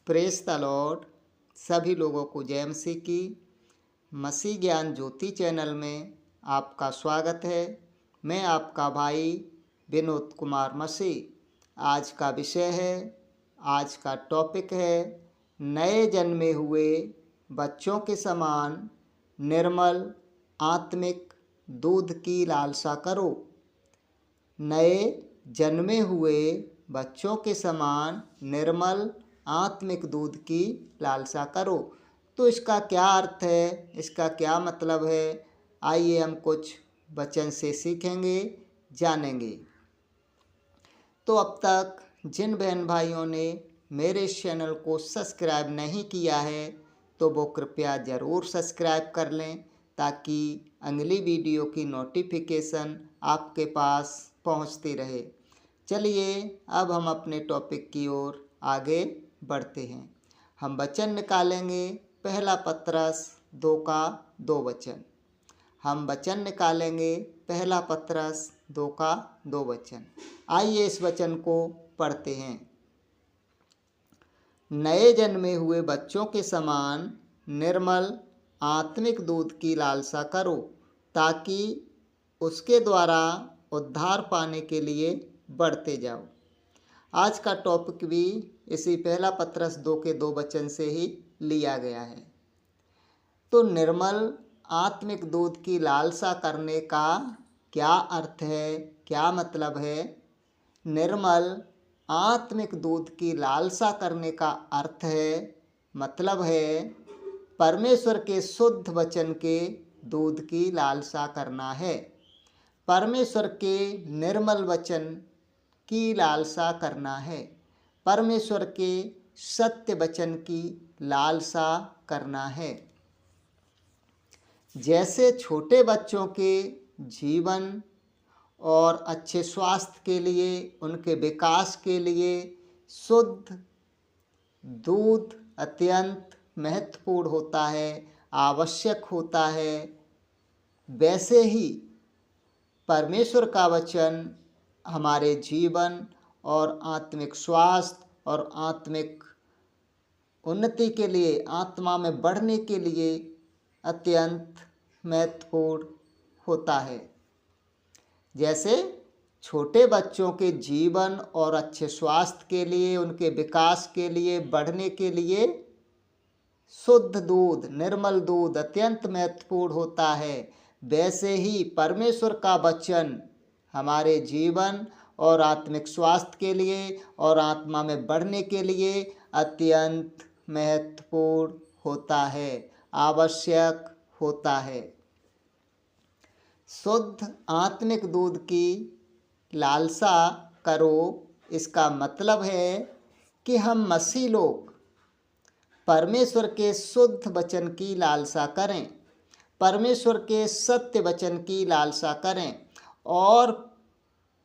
Praise the Lord. सभी लोगों को जय मसीह की। मसीह ज्ञान ज्योति चैनल में आपका स्वागत है। मैं आपका भाई विनोद कुमार मसीह। आज का विषय है, आज का टॉपिक है, नए जन्मे हुए बच्चों के समान निर्मल आत्मिक दूध की लालसा करो। नए जन्मे हुए बच्चों के समान निर्मल आत्मिक दूध की लालसा करो। तो इसका क्या अर्थ है, इसका क्या मतलब है, आइए हम कुछ वचन से सीखेंगे, जानेंगे। तो अब तक जिन बहन भाइयों ने मेरे इस चैनल को सब्सक्राइब नहीं किया है तो वो कृपया ज़रूर सब्सक्राइब कर लें, ताकि अगली वीडियो की नोटिफिकेशन आपके पास पहुंचती रहे। चलिए अब हम अपने टॉपिक की ओर आगे बढ़ते हैं। हम वचन निकालेंगे पहला पत्रस 2 का 2 वचन। हम वचन निकालेंगे पहला पत्रस 2 का 2 वचन। आइए इस वचन को पढ़ते हैं। नए जन्मे हुए बच्चों के समान निर्मल आत्मिक दूध की लालसा करो, ताकि उसके द्वारा उद्धार पाने के लिए बढ़ते जाओ। आज का टॉपिक भी इसी पहला पत्रस 2 के 2 वचन से ही लिया गया है। तो निर्मल आत्मिक दूध की लालसा करने का क्या अर्थ है, क्या मतलब है? निर्मल आत्मिक दूध की लालसा करने का अर्थ है, मतलब है, परमेश्वर के शुद्ध वचन के दूध की लालसा करना है। परमेश्वर के निर्मल वचन की लालसा करना है। परमेश्वर के सत्य वचन की लालसा करना है। जैसे छोटे बच्चों के जीवन और अच्छे स्वास्थ्य के लिए, उनके विकास के लिए शुद्ध दूध अत्यंत महत्वपूर्ण होता है, आवश्यक होता है, वैसे ही परमेश्वर का वचन हमारे जीवन और आत्मिक स्वास्थ्य और आत्मिक उन्नति के लिए, आत्मा में बढ़ने के लिए अत्यंत महत्वपूर्ण होता है। जैसे छोटे बच्चों के जीवन और अच्छे स्वास्थ्य के लिए, उनके विकास के लिए, बढ़ने के लिए शुद्ध दूध, निर्मल दूध अत्यंत महत्वपूर्ण होता है, वैसे ही परमेश्वर का वचन हमारे जीवन और आत्मिक स्वास्थ्य के लिए और आत्मा में बढ़ने के लिए अत्यंत महत्वपूर्ण होता है, आवश्यक होता है। शुद्ध आत्मिक दूध की लालसा करो, इसका मतलब है कि हम मसीह लोग परमेश्वर के शुद्ध वचन की लालसा करें, परमेश्वर के सत्य वचन की लालसा करें और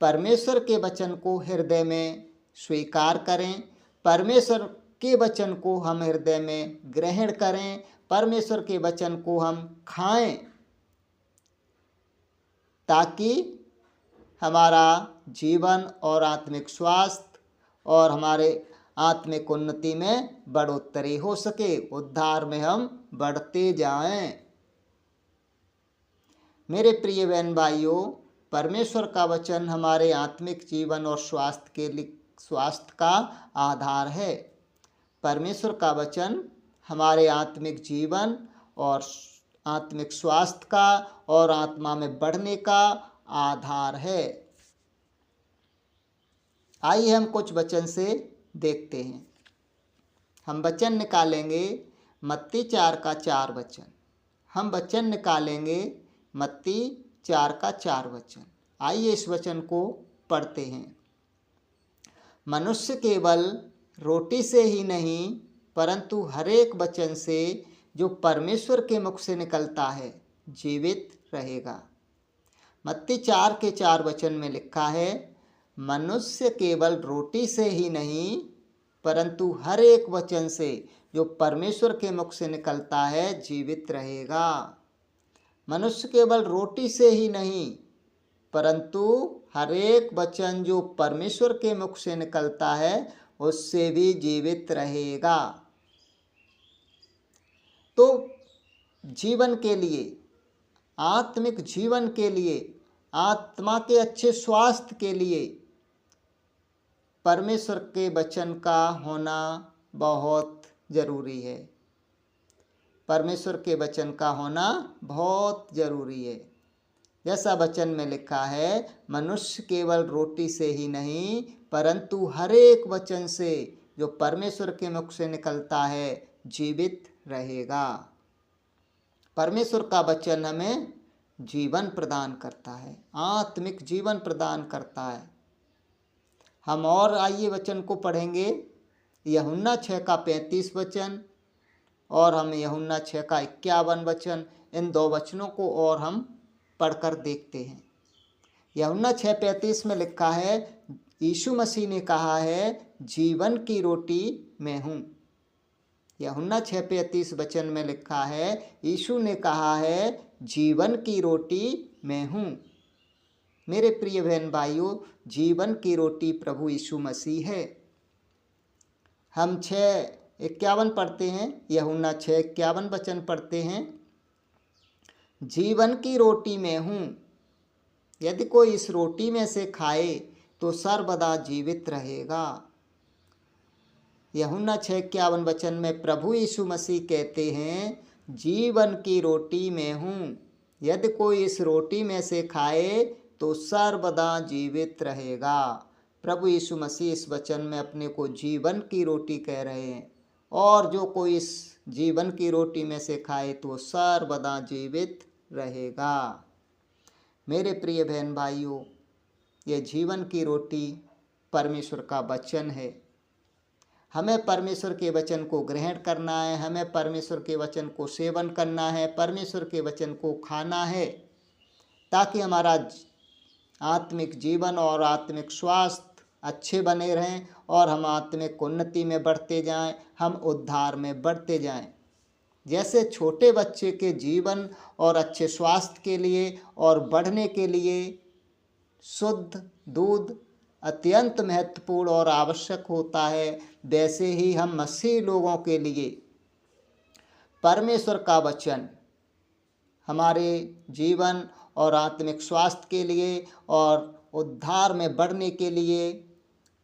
परमेश्वर के वचन को हृदय में स्वीकार करें, परमेश्वर के वचन को हम हृदय में ग्रहण करें, परमेश्वर के वचन को हम खाएं, ताकि हमारा जीवन और आत्मिक स्वास्थ्य और हमारे आत्मिक उन्नति में बढ़ोतरी हो सके, उद्धार में हम बढ़ते जाएं। मेरे प्रिय बहन भाइयों, परमेश्वर का वचन हमारे आत्मिक जीवन और स्वास्थ्य का आधार है। परमेश्वर का वचन हमारे आत्मिक जीवन और आत्मिक स्वास्थ्य का और आत्मा में बढ़ने का आधार है। आइए हम कुछ वचन से देखते हैं। हम वचन निकालेंगे मत्ती 4 का 4 वचन। हम वचन निकालेंगे मत्ती 4 का 4 वचन। आइए इस वचन को पढ़ते हैं। मनुष्य केवल रोटी से ही नहीं, परंतु हर एक वचन से जो परमेश्वर के मुख से निकलता है जीवित रहेगा। मत्ती 4 के 4 वचन में लिखा है, मनुष्य केवल रोटी से ही नहीं, परंतु हर एक वचन से जो परमेश्वर के मुख से निकलता है जीवित रहेगा। मनुष्य केवल रोटी से ही नहीं, परंतु हर एक वचन जो परमेश्वर के मुख से निकलता है उससे भी जीवित रहेगा। तो जीवन के लिए, आत्मिक जीवन के लिए, आत्मा के अच्छे स्वास्थ्य के लिए परमेश्वर के वचन का होना बहुत जरूरी है। परमेश्वर के वचन का होना बहुत जरूरी है। जैसा वचन में लिखा है, मनुष्य केवल रोटी से ही नहीं परंतु हर एक वचन से जो परमेश्वर के मुख से निकलता है जीवित रहेगा। परमेश्वर का वचन हमें जीवन प्रदान करता है, आत्मिक जीवन प्रदान करता है। हम और आइए वचन को पढ़ेंगे, यूहन्ना 6 का 35 वचन और हम यूहन्ना 6 का 51 वचन, इन दो वचनों को और हम पढ़कर देखते हैं। यूहन्ना 6:35 में लिखा है, यीशु मसीह ने कहा है जीवन की रोटी मैं हूँ। यूहन्ना 6:35 वचन में लिखा है, यीशु ने कहा है जीवन की रोटी मैं हूँ। मेरे प्रिय बहन भाइयों, जीवन की रोटी प्रभु यीशु मसीह है। हम 6:51 पढ़ते हैं, यूहन्ना 6:51 वचन पढ़ते हैं, जीवन की रोटी मैं हूँ, यदि कोई इस रोटी में से खाए तो सर्वदा जीवित रहेगा। यूहन्ना 6:51 वचन में प्रभु यीशु मसीह कहते हैं जीवन की रोटी मैं हूँ, यदि कोई इस रोटी में से खाए तो सर्वदा जीवित रहेगा। प्रभु यीशु मसीह इस वचन में अपने को जीवन की रोटी कह रहे हैं, और जो कोई इस जीवन की रोटी में से खाए तो सर्वदा जीवित रहेगा। मेरे प्रिय बहन भाइयों, ये जीवन की रोटी परमेश्वर का वचन है। हमें परमेश्वर के वचन को ग्रहण करना है, हमें परमेश्वर के वचन को सेवन करना है, परमेश्वर के वचन को खाना है, ताकि हमारा आत्मिक जीवन और आत्मिक स्वास्थ्य अच्छे बने रहें और हम आत्मिक उन्नति में बढ़ते जाएं, हम उद्धार में बढ़ते जाएं। जैसे छोटे बच्चे के जीवन और अच्छे स्वास्थ्य के लिए और बढ़ने के लिए शुद्ध दूध अत्यंत महत्वपूर्ण और आवश्यक होता है, वैसे ही हम मसीही लोगों के लिए परमेश्वर का वचन हमारे जीवन और आत्मिक स्वास्थ्य के लिए और उद्धार में बढ़ने के लिए,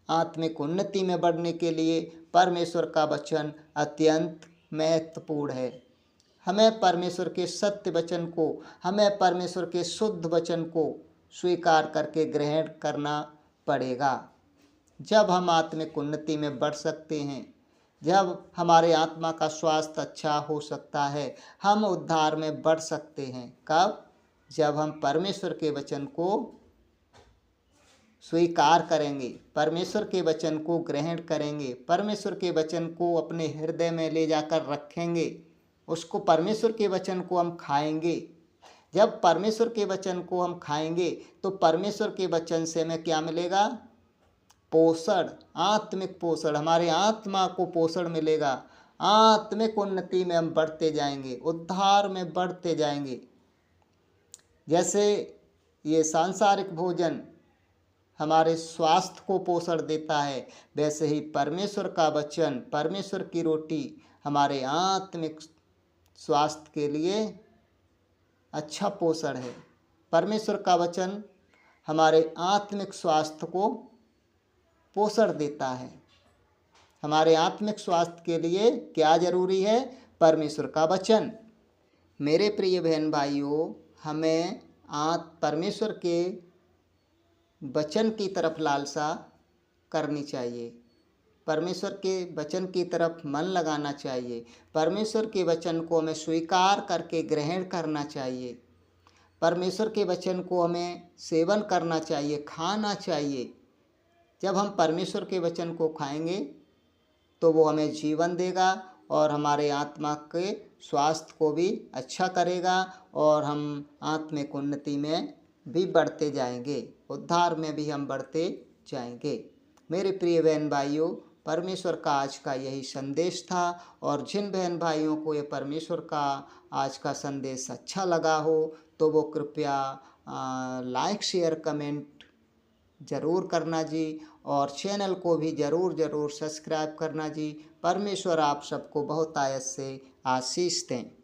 आत्मिक उन्नति में बढ़ने के लिए परमेश्वर का वचन अत्यंत महत्वपूर्ण है। हमें परमेश्वर के सत्य वचन को, हमें परमेश्वर के शुद्ध वचन को स्वीकार करके ग्रहण करना पड़ेगा। जब हम आत्मिक उन्नति में बढ़ सकते हैं, जब हमारे आत्मा का स्वास्थ्य अच्छा हो सकता है, हम उद्धार में बढ़ सकते हैं। कब? जब हम परमेश्वर के वचन को स्वीकार करेंगे, परमेश्वर के वचन को ग्रहण करेंगे, परमेश्वर के वचन को अपने हृदय में ले जाकर रखेंगे, उसको परमेश्वर के वचन को हम खाएंगे। जब परमेश्वर के वचन को हम खाएंगे तो परमेश्वर के वचन से हमें क्या मिलेगा? पोषण, आत्मिक पोषण, हमारे आत्मा को पोषण मिलेगा। आत्मिक उन्नति में हम बढ़ते जाएंगे, उद्धार में बढ़ते जाएंगे। जैसे ये सांसारिक भोजन हमारे स्वास्थ्य को पोषण देता है, वैसे ही परमेश्वर का वचन, परमेश्वर की रोटी हमारे आत्मिक स्वास्थ्य के लिए अच्छा पोषण है। परमेश्वर का वचन हमारे आत्मिक स्वास्थ्य को पोषण देता है। हमारे आत्मिक स्वास्थ्य के लिए क्या जरूरी है? परमेश्वर का वचन। मेरे प्रिय बहन भाइयों, हमें परमेश्वर के वचन की तरफ लालसा करनी चाहिए, परमेश्वर के वचन की तरफ मन लगाना चाहिए, परमेश्वर के वचन को हमें स्वीकार करके ग्रहण करना चाहिए, परमेश्वर के वचन को हमें सेवन करना चाहिए, खाना चाहिए। जब हम परमेश्वर के वचन को खाएंगे तो वो हमें जीवन देगा और हमारे आत्मा के स्वास्थ्य को भी अच्छा करेगा और हम आत्मिक उन्नति में भी बढ़ते जाएंगे, उद्धार में भी हम बढ़ते जाएंगे। मेरे प्रिय बहन भाइयों, परमेश्वर का आज का यही संदेश था, और जिन बहन भाइयों को ये परमेश्वर का आज का संदेश अच्छा लगा हो तो वो कृपया लाइक शेयर कमेंट ज़रूर करना जी, और चैनल को भी ज़रूर सब्सक्राइब करना जी। परमेश्वर आप सबको बहुत आयत से आशीष दें।